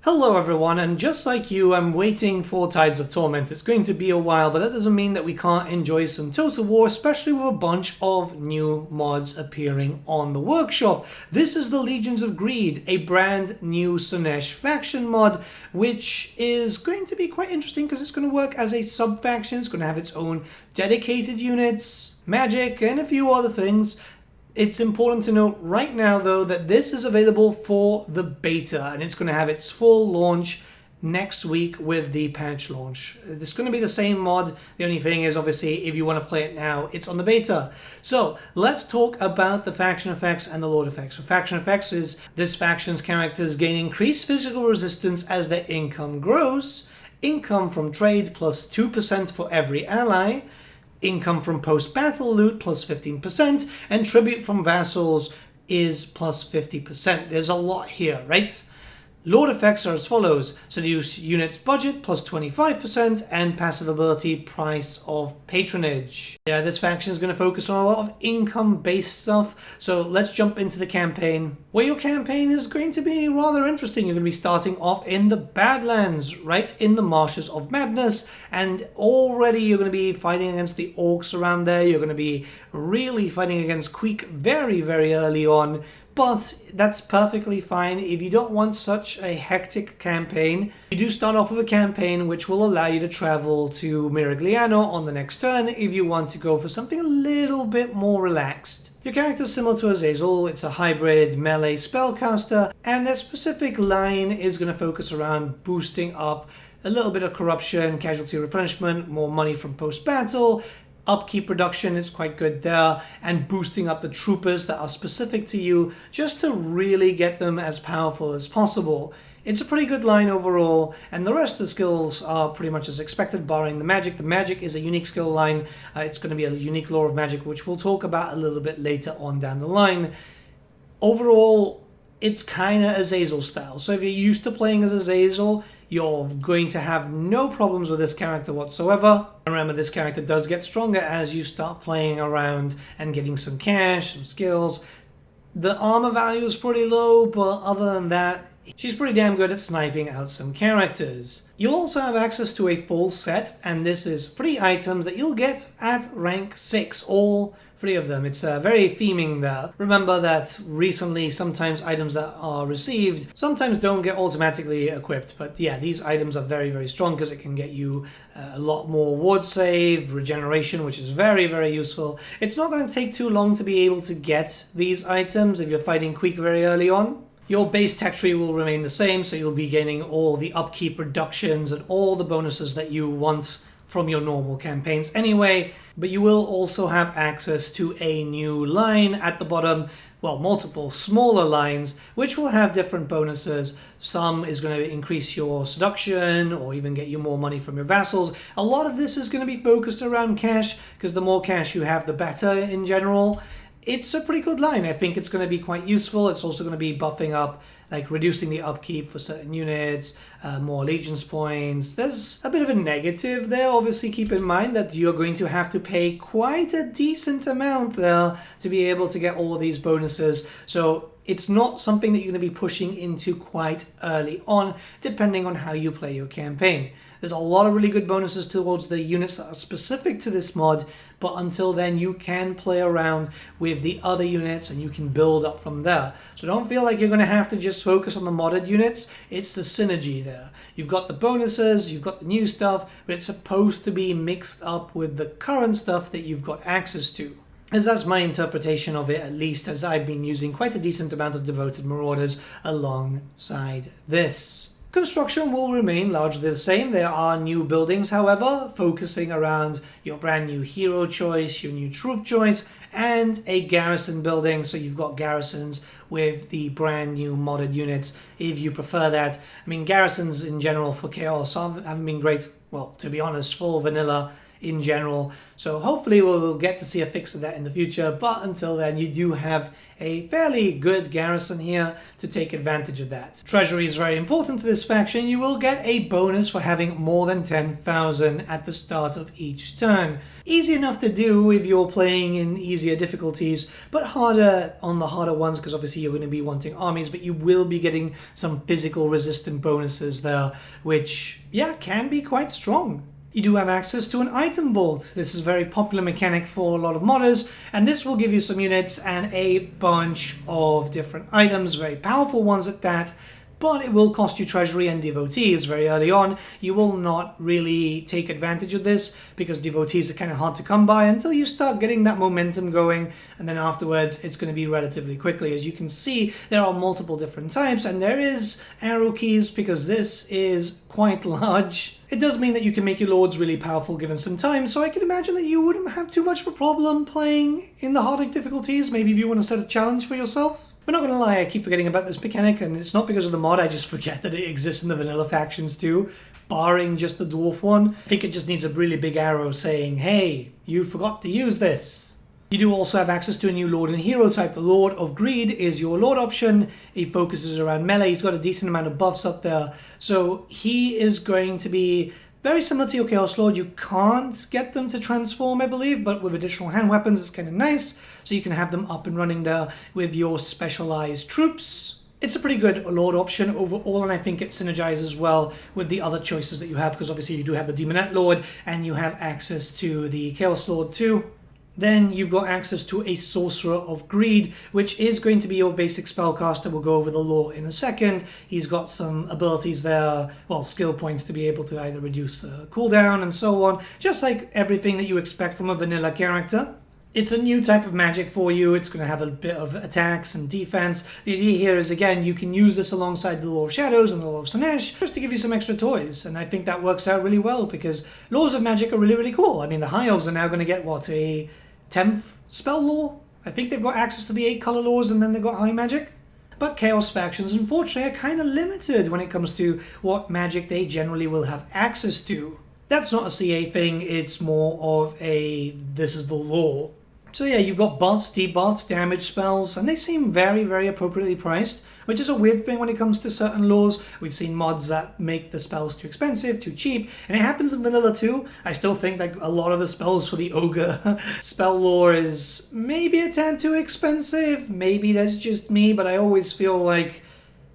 Hello everyone, and just like you, I'm waiting for Tides of Torment. It's going to be a while, but that doesn't mean that we can't enjoy some Total War, especially with a bunch of new mods appearing on the workshop. This is the Legions of Greed, a brand new Slaanesh faction mod, which is going to be quite interesting because it's going to work as a sub-faction. It's going to have its own dedicated units, magic, and a few other things. It's important to note right now, though, that this is available for the beta, and it's going to have its full launch next week with the patch launch. It's going to be the same mod. The only thing is, obviously, if you want to play it now, it's on the beta. So let's talk about the faction effects and the lord effects. So faction effects is this faction's characters gain increased physical resistance as their income grows, income from trade plus 2% for every ally, income from post-battle loot plus 15%, and tribute from vassals is plus 50%. There's a lot here, right? Lord effects are as follows: seduce units budget plus 25%, and passive ability price of patronage. Yeah, this faction is going to focus on a lot of income-based stuff, so let's jump into the campaign, where your campaign is going to be rather interesting. You're going to be starting off in the Badlands, right in the Marshes of Madness, and already you're going to be fighting against the orcs around there. You're going to be really fighting against Queek very, very early on. But that's perfectly fine if you don't want such a hectic campaign. You do start off with a campaign which will allow you to travel to Miragliano on the next turn if you want to go for something a little bit more relaxed. Your character is similar to Azazel. It's a hybrid melee spellcaster, and their specific line is going to focus around boosting up a little bit of corruption, casualty replenishment, more money from post-battle, upkeep reduction is quite good there, and boosting up the troopers that are specific to you just to really get them as powerful as possible. It's a pretty good line overall, and the rest of the skills are pretty much as expected, barring the magic. The magic is a unique skill line. It's going to be a unique lore of magic, which we'll talk about a little bit later on down the line. Overall, it's kind of Azazel style, so if you're used to playing as Azazel, you're going to have no problems with this character whatsoever. Remember, this character does get stronger as you start playing around and getting some cash, some skills. The armor value is pretty low, but other than that, she's pretty damn good at sniping out some characters. You'll also have access to a full set, and this is 3 items that you'll get at rank 6, all 3 of them. It's very theming there. Remember that recently sometimes items that are received sometimes don't get automatically equipped, but yeah, these items are very, very strong because it can get you a lot more ward save, regeneration, which is very, very useful. It's not going to take too long to be able to get these items if you're fighting Queek very early on. Your base tech tree will remain the same, so you'll be gaining all the upkeep reductions and all the bonuses that you want from your normal campaigns anyway, but you will also have access to a new line at the bottom, well, multiple smaller lines, which will have different bonuses. Some is going to increase your seduction or even get you more money from your vassals. A lot of this is going to be focused around cash, because the more cash you have, the better in general. It's a pretty good line. I think it's going to be quite useful. It's also going to be buffing up, like reducing the upkeep for certain units, more allegiance points. There's a bit of a negative there. Obviously, keep in mind that you're going to have to pay quite a decent amount there to be able to get all of these bonuses. So it's not something that you're going to be pushing into quite early on, depending on how you play your campaign. There's a lot of really good bonuses towards the units that are specific to this mod, but until then you can play around with the other units and you can build up from there. So don't feel like you're going to have to just focus on the modded units. It's the synergy there. You've got the bonuses, you've got the new stuff, but it's supposed to be mixed up with the current stuff that you've got access to. As that's my interpretation of it, at least, as I've been using quite a decent amount of Devoted Marauders alongside this. Construction will remain largely the same. There are new buildings, however, focusing around your brand new hero choice, your new troop choice, and a garrison building. So you've got garrisons with the brand new modded units if you prefer that. I mean, garrisons in general for Chaos haven't been great, well, to be honest, for vanilla. in general. So hopefully we'll get to see a fix of that in the future, but until then you do have a fairly good garrison here to take advantage of that. Treasury is very important to this faction. You will get a bonus for having more than 10,000 at the start of each turn. Easy enough to do if you're playing in easier difficulties, but harder on the harder ones because obviously you're going to be wanting armies, but you will be getting some physical resistant bonuses there, which, yeah, can be quite strong. You do have access to an item vault. This is a very popular mechanic for a lot of modders, and this will give you some units and a bunch of different items, very powerful ones at that, but it will cost you treasury and devotees very early on. You will not really take advantage of this because devotees are kind of hard to come by until you start getting that momentum going, and then afterwards it's going to be relatively quickly. As you can see, there are multiple different types, and there is arrow keys because this is quite large. It does mean that you can make your lords really powerful given some time, so I can imagine that you wouldn't have too much of a problem playing in the harder difficulties, maybe if you want to set a challenge for yourself. But not gonna lie, I keep forgetting about this mechanic, and it's not because of the mod, I just forget that it exists in the vanilla factions too, barring just the dwarf one. I think it just needs a really big arrow saying, hey, you forgot to use this. You do also have access to a new Lord and Hero type. The Lord of Greed is your Lord option. He focuses around melee. He's got a decent amount of buffs up there. So he is going to be very similar to your Chaos Lord. You can't get them to transform, I believe, but with additional hand weapons, it's kind of nice. So you can have them up and running there with your specialized troops. It's a pretty good Lord option overall, and I think it synergizes well with the other choices that you have, because obviously you do have the Demonette Lord, and you have access to the Chaos Lord too. Then you've got access to a Sorcerer of Greed, which is going to be your basic spellcaster. We'll go over the lore in a second. He's got some abilities there, well, skill points to be able to either reduce the cooldown and so on, just like everything that you expect from a vanilla character. It's a new type of magic for you. It's going to have a bit of attacks and defense. The idea here is, again, you can use this alongside the Lore of Shadows and the Lore of Slaanesh just to give you some extra toys. And I think that works out really well because Laws of Magic are really, really cool. I mean, the High Elves are now going to get, what, a 10th spell lore? I think they've got access to the 8 color laws and then they've got high magic. But Chaos factions, unfortunately, are kind of limited when it comes to what magic they generally will have access to. That's not a CA thing, it's more of a, this is the law. So yeah, you've got buffs, debuffs, damage spells, and they seem very, very appropriately priced, which is a weird thing when it comes to certain laws. We've seen mods that make the spells too expensive, too cheap, and it happens in vanilla too. I still think that a lot of the spells for the Ogre spell lore is maybe a tad too expensive. Maybe that's just me, but I always feel like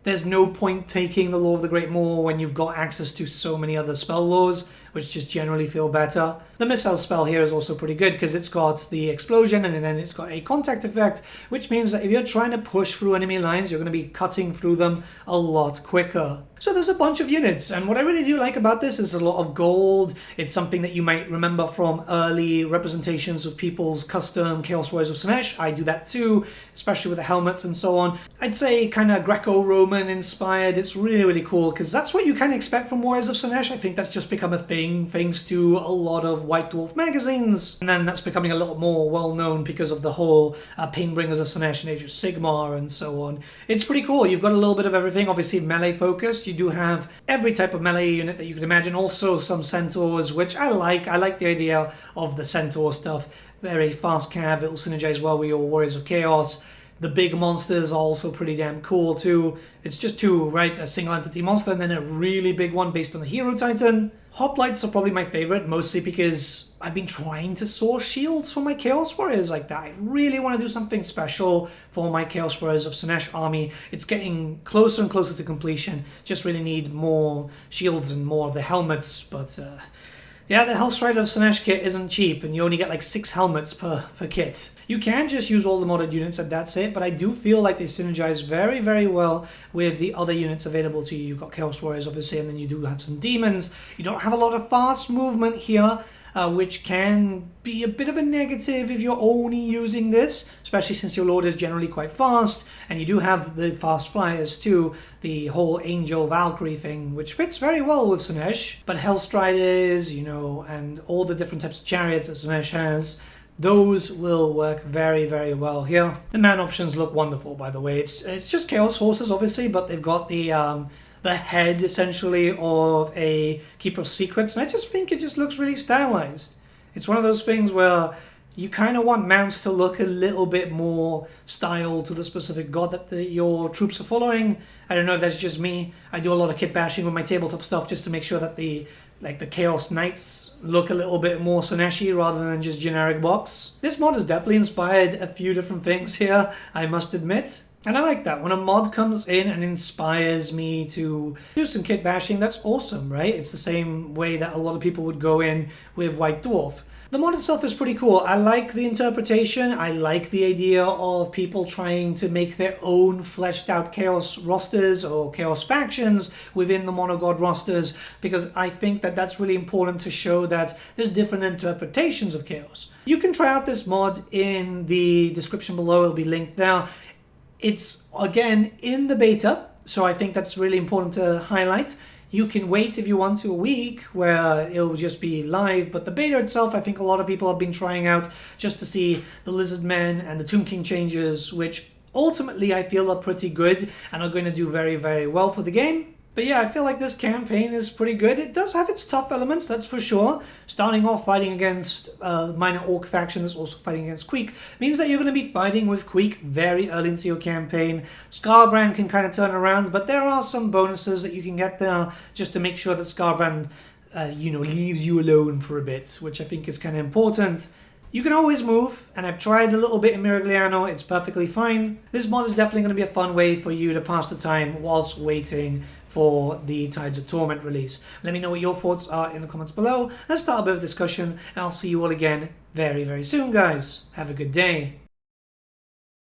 there's no point taking the Law of the Great Maw when you've got access to so many other spell laws, which just generally feel better. The missile spell here is also pretty good because it's got the explosion and then it's got a contact effect, which means that if you're trying to push through enemy lines, you're going to be cutting through them a lot quicker. So there's a bunch of units, and what I really do like about this is a lot of gold. It's something that you might remember from early representations of people's custom Chaos Warriors of Slaanesh. I do that too, especially with the helmets and so on. I'd say kind of Greco-Roman inspired. It's really, really cool because that's what you kind of expect from Warriors of Slaanesh. I think that's just become a thing thanks to a lot of White Dwarf magazines, and then that's becoming a little more well-known because of the whole Painbringers of Slaanesh and Age of Sigmar and so on. It's pretty cool. You've got a little bit of everything, obviously melee focused. You do have every type of melee unit that you could imagine, also some centaurs, which I like. I like the idea of the centaur stuff. Very fast cav, it'll synergize well with your Warriors of Chaos. The big monsters are also pretty damn cool too. It's just two, right? A single entity monster and then a really big one based on the Hero Titan. Hoplites are probably my favorite, mostly because I've been trying to source shields for my Chaos Warriors like that. I really want to do something special for my Chaos Warriors of Slaanesh army. It's getting closer and closer to completion. Just really need more shields and more of the helmets, but yeah, the Hellstrider of Slaanesh kit isn't cheap, and you only get like 6 helmets per kit. You can just use all the modded units and that's it, but I do feel like they synergize very, very well with the other units available to you. You've got Chaos Warriors, obviously, and then you do have some demons. You don't have a lot of fast movement here, which can be a bit of a negative if you're only using this, especially since your Lord is generally quite fast, and you do have the fast flyers too, the whole Angel Valkyrie thing, which fits very well with Slaanesh. But Hellstriders, you know, and all the different types of chariots that Slaanesh has, those will work very, very well here. The man options look wonderful, by the way. It's just Chaos Horses, obviously, but they've got the head, essentially, of a Keeper of Secrets, and I just think it just looks really stylized. It's one of those things where you kind of want mounts to look a little bit more style to the specific god that your troops are following. I don't know if that's just me. I do a lot of kit bashing with my tabletop stuff just to make sure that the Chaos Knights look a little bit more Slaanesh-y rather than just generic box. This mod has definitely inspired a few different things here, I must admit. And I like that. When a mod comes in and inspires me to do some kit bashing, that's awesome, right? It's the same way that a lot of people would go in with White Dwarf. The mod itself is pretty cool. I like the interpretation. I like the idea of people trying to make their own fleshed out Chaos rosters or Chaos factions within the Monogod rosters, because I think that that's really important to show that there's different interpretations of Chaos. You can try out this mod in the description below. It'll be linked there. It's, again, in the beta, so I think that's really important to highlight. You can wait if you want to a week where it'll just be live, but the beta itself, I think a lot of people have been trying out just to see the Lizardmen and the Tomb King changes, which ultimately I feel are pretty good and are going to do very, very well for the game. But yeah, I feel like this campaign is pretty good. It does have its tough elements, that's for sure. Starting off fighting against minor orc faction that's also fighting against Queek means that you're going to be fighting with Queek very early into your campaign. Scarbrand can kind of turn around, but there are some bonuses that you can get there just to make sure that Scarbrand, leaves you alone for a bit, which I think is kind of important. You can always move, and I've tried a little bit in Miragliano, it's perfectly fine. This mod is definitely going to be a fun way for you to pass the time whilst waiting for the Tides of Torment release. Let me know what your thoughts are in the comments below. Let's start a bit of discussion, and I'll see you all again very, very soon, guys. Have a good day.